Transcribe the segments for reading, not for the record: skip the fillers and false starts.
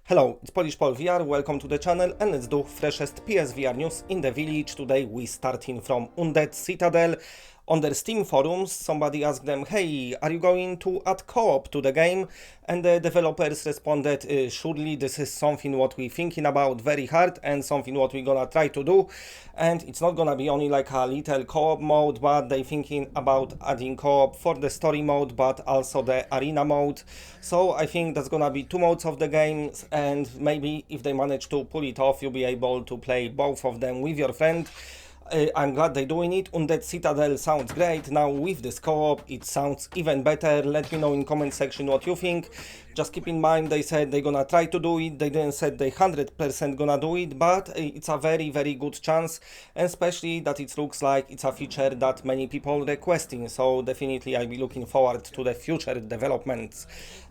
Hello, it's Polish Paul VR, welcome to the channel and let's do freshest PSVR news in the village. Today we starting from Undead Citadel. On their Steam forums, somebody asked them, hey, are you going to add co-op to the game? And the developers responded, surely this is something what we thinking about very hard and something what we gonna try to do. And it's not gonna be only like a little co-op mode, but they thinking about adding co-op for the story mode, but also the arena mode. So I think that's gonna be two modes of the game, and maybe if they manage to pull it off, you'll be able to play both of them with your friend. I'm glad they're doing it. Undead Citadel sounds great. Now with this co-op it sounds even better. Let me know in comment section what you think. Just keep in mind they said they're gonna try to do it. They didn't say they 100% gonna do it, but it's a very good chance, and especially that it looks like it's a feature that many people requesting. So definitely I'll be looking forward to the future developments.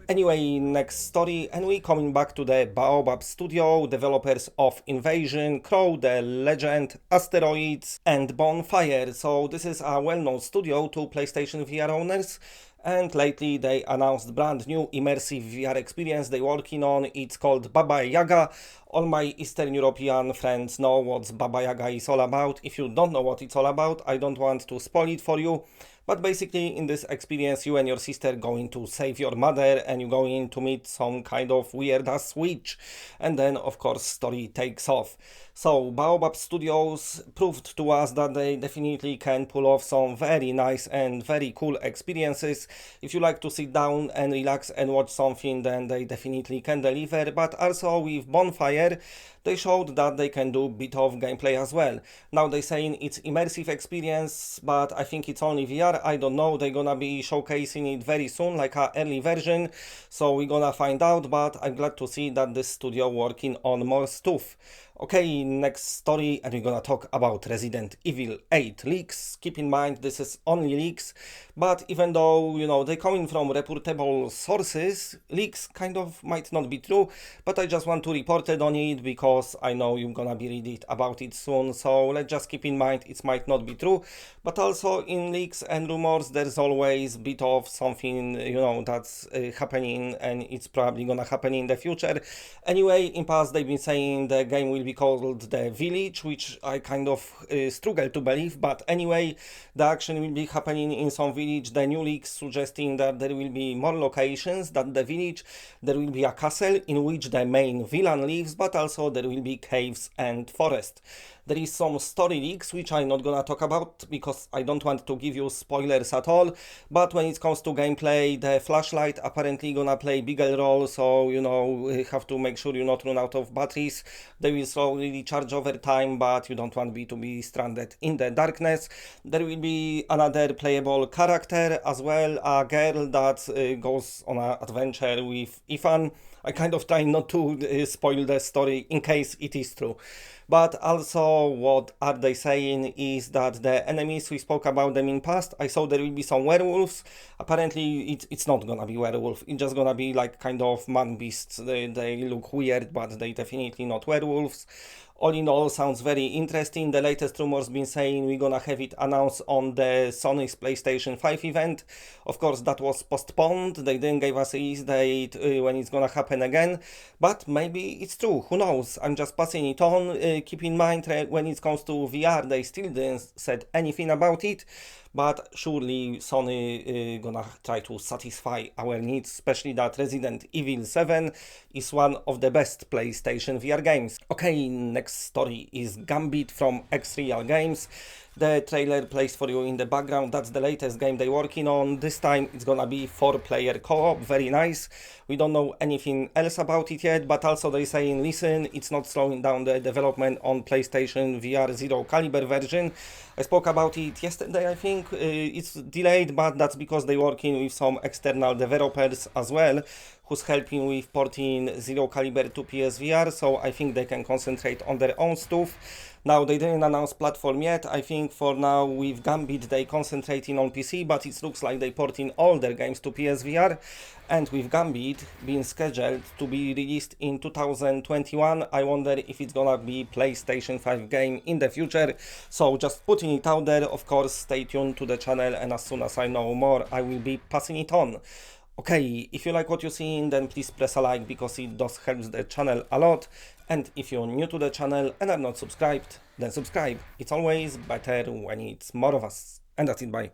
Anyway, next story, and we coming back to the Baobab Studio, developers of Invasion, Crow, The Legend, Asteroids, and Bonfire. So this is a well-known studio to PlayStation VR owners, and lately they announced brand new immersive VR experience they're working on. It's called Baba Yaga. All my Eastern European friends know what Baba Yaga is all about. If you don't know what it's all about, I don't want to spoil it for you. But basically, in this experience, you and your sister going to save your mother, and you're going to meet some kind of weird-ass witch. And then, of course, story takes off. So, Baobab Studios proved to us that they definitely can pull off some very nice and very cool experiences. If you like to sit down and relax and watch something, then they definitely can deliver. But also with Bonfire, they showed that they can do a bit of gameplay as well. Now they're saying it's immersive experience, but I think it's only VR. I don't know. They're gonna be showcasing it very soon, like an early version. So we're gonna find out, but I'm glad to see that this studio working on more stuff. Okay, next story, and we're gonna talk about Resident Evil 8 leaks. Keep in mind, this is only leaks, but even though, you know, they're coming from reputable sources, leaks kind of might not be true, but I just want to report it on it because I know you're gonna be reading about it soon, so let's just keep in mind it might not be true, but also in leaks and rumors, there's always a bit of something, you know, that's happening, and it's probably gonna happen in the future. Anyway, in past they've been saying the game will be called The Village, which I kind of struggle to believe, but anyway, the action will be happening in some village. The new leaks suggesting that there will be more locations than the village. There will be a castle in which the main villain lives, but also there will be caves and forest. There is some story leaks which I'm not gonna talk about because I don't want to give you spoilers at all, but when it comes to gameplay, the flashlight apparently gonna play bigger role, so you know, you have to make sure you not run out of batteries. They will slowly recharge over time, but you don't want to be stranded in the darkness. There will be another playable character as well, a girl that goes on an adventure with Ethan. I kind of try not to spoil the story in case it is true. But also what are they saying is that the enemies, we spoke about them in past, I saw there will be some werewolves. Apparently it's not gonna be werewolf, it's just gonna be like kind of man beasts. They look weird, but they definitely not werewolves. All in all, sounds very interesting. The latest rumors been saying we're gonna have it announced on the Sony's PlayStation 5 event. Of course, that was postponed. They didn't give us a release date when it's gonna happen again. But maybe it's true. Who knows? I'm just passing it on. Keep in mind, when it comes to VR, they still didn't said anything about it. But surely Sony gonna try to satisfy our needs, especially that Resident Evil 7 is one of the best PlayStation VR games. Okay, next story is Gambit from X-Real Games. The trailer plays for you in the background. That's the latest game they're working on. This time it's gonna be 4-player co-op, very nice. We don't know anything else about it yet, but also they're saying, listen, it's not slowing down the development on PlayStation VR Zero Caliber version. I spoke about it yesterday, I think. It's delayed, but that's because they're working with some external developers as well, who's helping with porting Zero Caliber to PSVR, so I think they can concentrate on their own stuff. Now, they didn't announce platform yet. I think for now with Gambit they concentrating on PC, but it looks like they porting all their games to PSVR. And with Gambit being scheduled to be released in 2021, I wonder if it's gonna be PlayStation 5 game in the future. So just putting it out there. Of course, stay tuned to the channel, and as soon as I know more, I will be passing it on. Okay, if you like what you're seeing, then please press a like because it does help the channel a lot. And if you're new to the channel and are not subscribed, then subscribe. It's always better when it's more of us. And that's it, bye.